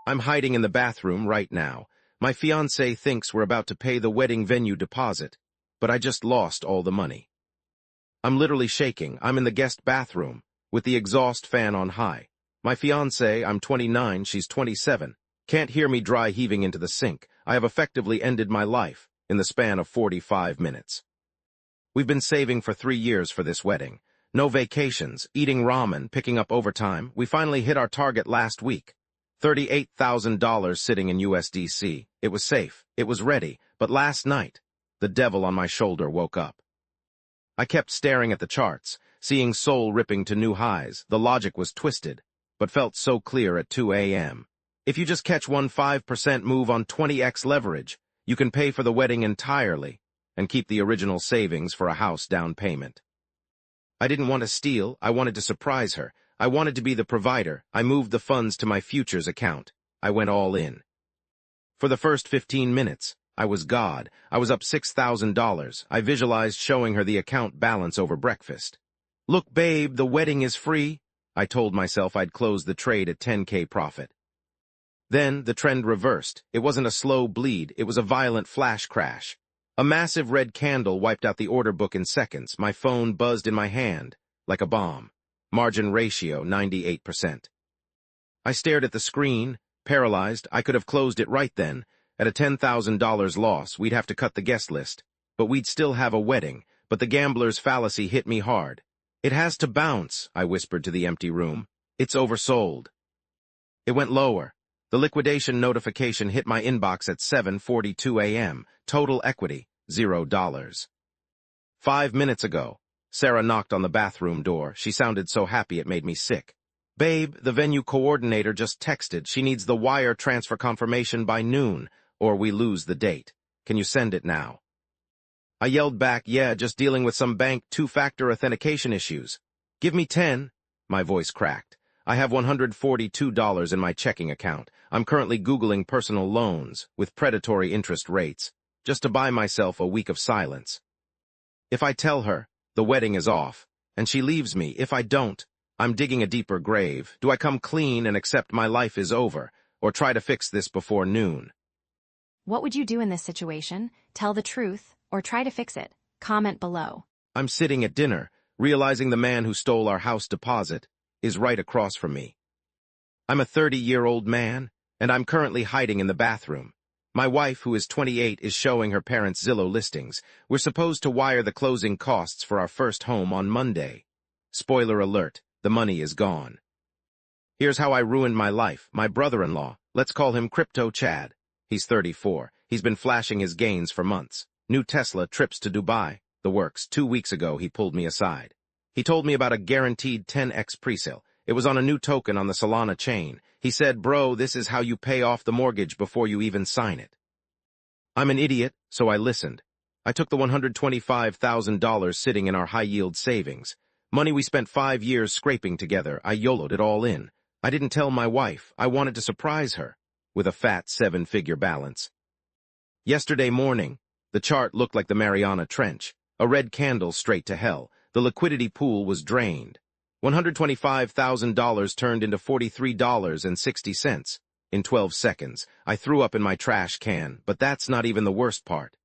I'm hiding in the bathroom right now. My fiancé thinks we're about to pay the wedding venue deposit, but I just lost all the money. I'm literally shaking. I'm in the guest bathroom, with the exhaust fan on high. My fiancé, I'm 29, she's 27, can't hear me dry heaving into the sink. I have effectively ended my life in the span of 45 minutes. We've been saving for 3 years for this wedding. No vacations, eating ramen, picking up overtime. We finally hit our target last week. $38,000 sitting in USDC. It was safe. It was ready. But last night, the devil on my shoulder woke up. I kept staring at the charts, seeing Seoul ripping to new highs. The logic was twisted, but felt so clear at 2 a.m. If you just catch one 5% move on 20x leverage, you can pay for the wedding entirely and keep the original savings for a house down payment. I didn't want to steal. I wanted to surprise her. I wanted to be the provider. I moved the funds to my futures account. I went all in. For the first 15 minutes, I was God. I was up $6,000. I visualized showing her the account balance over breakfast. Look, babe, the wedding is free. I told myself I'd close the trade at 10K profit. Then the trend reversed. It wasn't a slow bleed. It was a violent flash crash. A massive red candle wiped out the order book in seconds. My phone buzzed in my hand like a bomb. Margin ratio, 98%. I stared at the screen, paralyzed. I could have closed it right then. At a $10,000 loss, we'd have to cut the guest list. But we'd still have a wedding. But the gambler's fallacy hit me hard. It has to bounce, I whispered to the empty room. It's oversold. It went lower. The liquidation notification hit my inbox at 7:42 a.m. Total equity, $0. 5 minutes ago, Sarah knocked on the bathroom door. She sounded so happy it made me sick. Babe, the venue coordinator just texted. She needs the wire transfer confirmation by noon, or we lose the date. Can you send it now? I yelled back, yeah, just dealing with some bank two-factor authentication issues. Give me 10. My voice cracked. I have $142 in my checking account. I'm currently Googling personal loans with predatory interest rates, just to buy myself a week of silence. If I tell her, the wedding is off, and she leaves me. If I don't, I'm digging a deeper grave. Do I come clean and accept my life is over, or try to fix this before noon? What would you do in this situation? Tell the truth, or try to fix it? Comment below. I'm sitting at dinner, realizing the man who stole our house deposit is right across from me. I'm a 30-year-old man, and I'm currently hiding in the bathroom. My wife, who is 28, is showing her parents' Zillow listings. We're supposed to wire the closing costs for our first home on Monday. Spoiler alert, the money is gone. Here's how I ruined my life. My brother-in-law, let's call him Crypto Chad. He's 34. He's been flashing his gains for months. New Tesla, trips to Dubai, the works. 2 weeks ago, he pulled me aside. He told me about a guaranteed 10x presale. It was on a new token on the Solana chain. He said, bro, this is how you pay off the mortgage before you even sign it. I'm an idiot, so I listened. I took the $125,000 sitting in our high-yield savings. Money we spent 5 years scraping together. I YOLO'd it all in. I didn't tell my wife. I wanted to surprise her with a fat 7-figure balance. Yesterday morning, the chart looked like the Mariana Trench, a red candle straight to hell. The liquidity pool was drained. $125,000 turned into $43.60 in 12 seconds. I threw up in my trash can, but that's not even the worst part.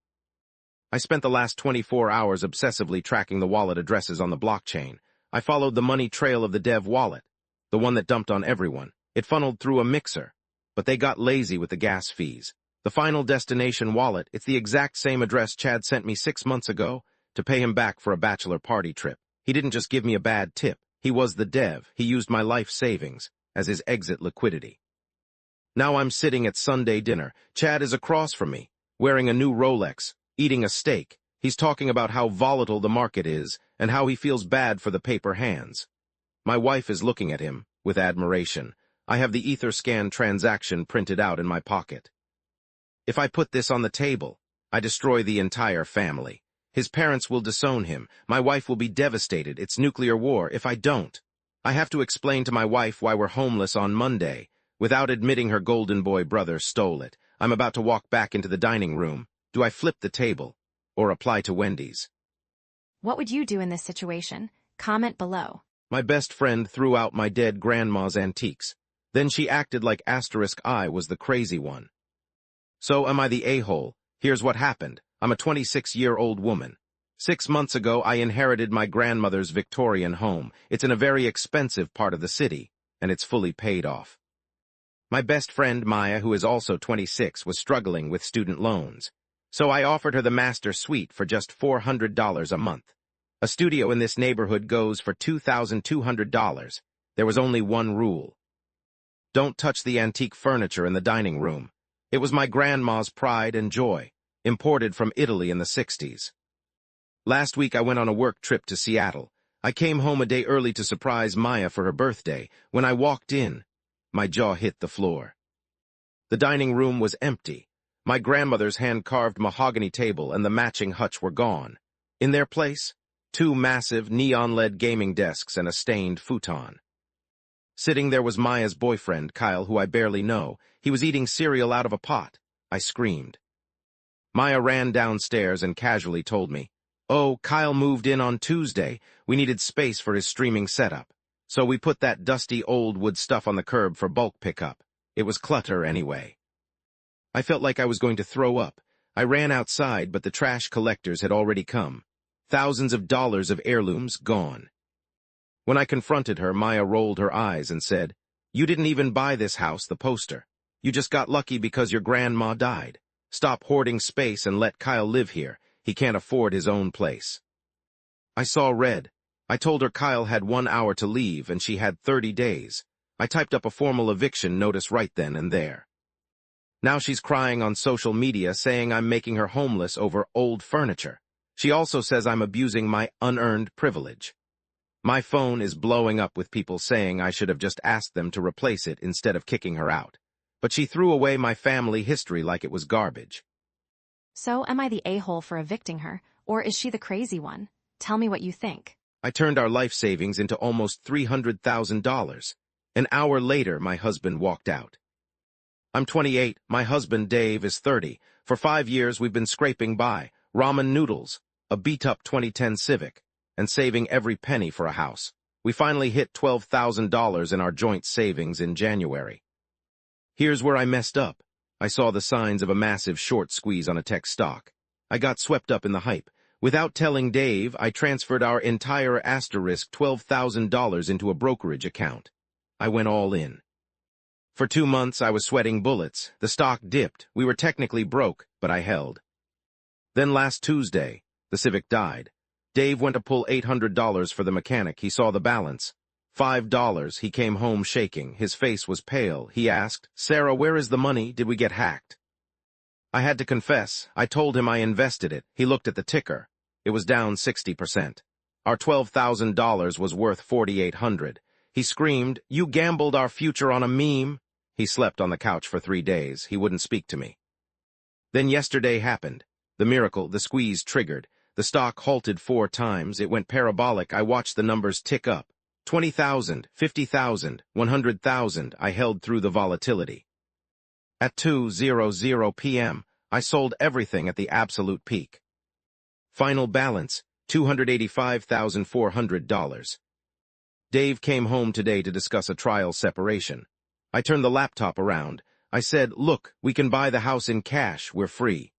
I spent the last 24 hours obsessively tracking the wallet addresses on the blockchain. I followed the money trail of the dev wallet, the one that dumped on everyone. It funneled through a mixer, but they got lazy with the gas fees. The final destination wallet, it's the exact same address Chad sent me 6 months ago to pay him back for a bachelor party trip. He didn't just give me a bad tip. He was the dev. He used my life savings as his exit liquidity. Now I'm sitting at Sunday dinner. Chad is across from me, wearing a new Rolex, eating a steak. He's talking about how volatile the market is and how he feels bad for the paper hands. My wife is looking at him with admiration. I have the Etherscan transaction printed out in my pocket. If I put this on the table, I destroy the entire family. His parents will disown him. My wife will be devastated. It's nuclear war if I don't. I have to explain to my wife why we're homeless on Monday, without admitting her golden boy brother stole it. I'm about to walk back into the dining room. Do I flip the table or apply to Wendy's? What would you do in this situation? Comment below. My best friend threw out my dead grandma's antiques. Then she acted like *I was the crazy one. So am I the a-hole? Here's what happened. I'm a 26-year-old woman. 6 months ago, I inherited my grandmother's Victorian home. It's in a very expensive part of the city, and it's fully paid off. My best friend, Maya, who is also 26, was struggling with student loans. So I offered her the master suite for just $400 a month. A studio in this neighborhood goes for $2,200. There was only one rule. Don't touch the antique furniture in the dining room. It was my grandma's pride and joy, imported from Italy in the 60s. Last week I went on a work trip to Seattle. I came home a day early to surprise Maya for her birthday. When I walked in, my jaw hit the floor. The dining room was empty. My grandmother's hand-carved mahogany table and the matching hutch were gone. In their place, 2 massive neon-LED gaming desks and a stained futon. Sitting there was Maya's boyfriend, Kyle, who I barely know. He was eating cereal out of a pot. I screamed. Maya ran downstairs and casually told me, "Oh, Kyle moved in on Tuesday. We needed space for his streaming setup. So we put that dusty old wood stuff on the curb for bulk pickup. It was clutter anyway." I felt like I was going to throw up. I ran outside, but the trash collectors had already come. Thousands of dollars of heirlooms gone. When I confronted her, Maya rolled her eyes and said, "You didn't even buy this house, the poster. You just got lucky because your grandma died. Stop hoarding space and let Kyle live here. He can't afford his own place." I saw red. I told her Kyle had 1 hour to leave and she had 30 days. I typed up a formal eviction notice right then and there. Now she's crying on social media saying I'm making her homeless over old furniture. She also says I'm abusing my unearned privilege. My phone is blowing up with people saying I should have just asked them to replace it instead of kicking her out. But she threw away my family history like it was garbage. So am I the a-hole for evicting her, or is she the crazy one? Tell me what you think. I turned our life savings into almost $300,000. An hour later, my husband walked out. I'm 28, my husband Dave is 30. For 5 years we've been scraping by, ramen noodles, a beat-up 2010 Civic, and saving every penny for a house. We finally hit $12,000 in our joint savings in January. Here's where I messed up. I saw the signs of a massive short squeeze on a tech stock. I got swept up in the hype. Without telling Dave, I transferred our entire $12,000 into a brokerage account. I went all in. For 2 months, I was sweating bullets. The stock dipped. We were technically broke, but I held. Then last Tuesday, the Civic died. Dave went to pull $800 for the mechanic. He saw the balance. $5. He came home shaking. His face was pale. He asked, "Sarah, where is the money? Did we get hacked?" I had to confess. I told him I invested it. He looked at the ticker. It was down 60%. Our $12,000 was worth $4,800. He screamed, "You gambled our future on a meme." He slept on the couch for 3 days. He wouldn't speak to me. Then yesterday happened. The miracle, the squeeze triggered. The stock halted 4 times. It went parabolic. I watched the numbers tick up. 20,000, 50,000, 100,000. I held through the volatility. At 2:00 p.m., I sold everything at the absolute peak. Final balance, $285,400. Dave came home today to discuss a trial separation. I turned the laptop around. I said, "Look, we can buy the house in cash. We're free."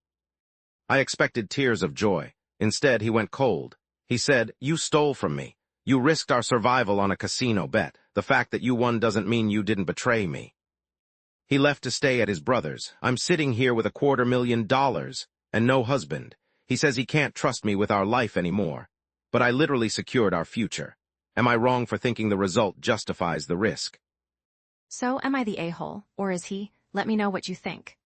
I expected tears of joy. Instead, he went cold. He said, "You stole from me. You risked our survival on a casino bet. The fact that you won doesn't mean you didn't betray me." He left to stay at his brother's. I'm sitting here with $250,000 and no husband. He says he can't trust me with our life anymore. But I literally secured our future. Am I wrong for thinking the result justifies the risk? So am I the a-hole, or is he? Let me know what you think.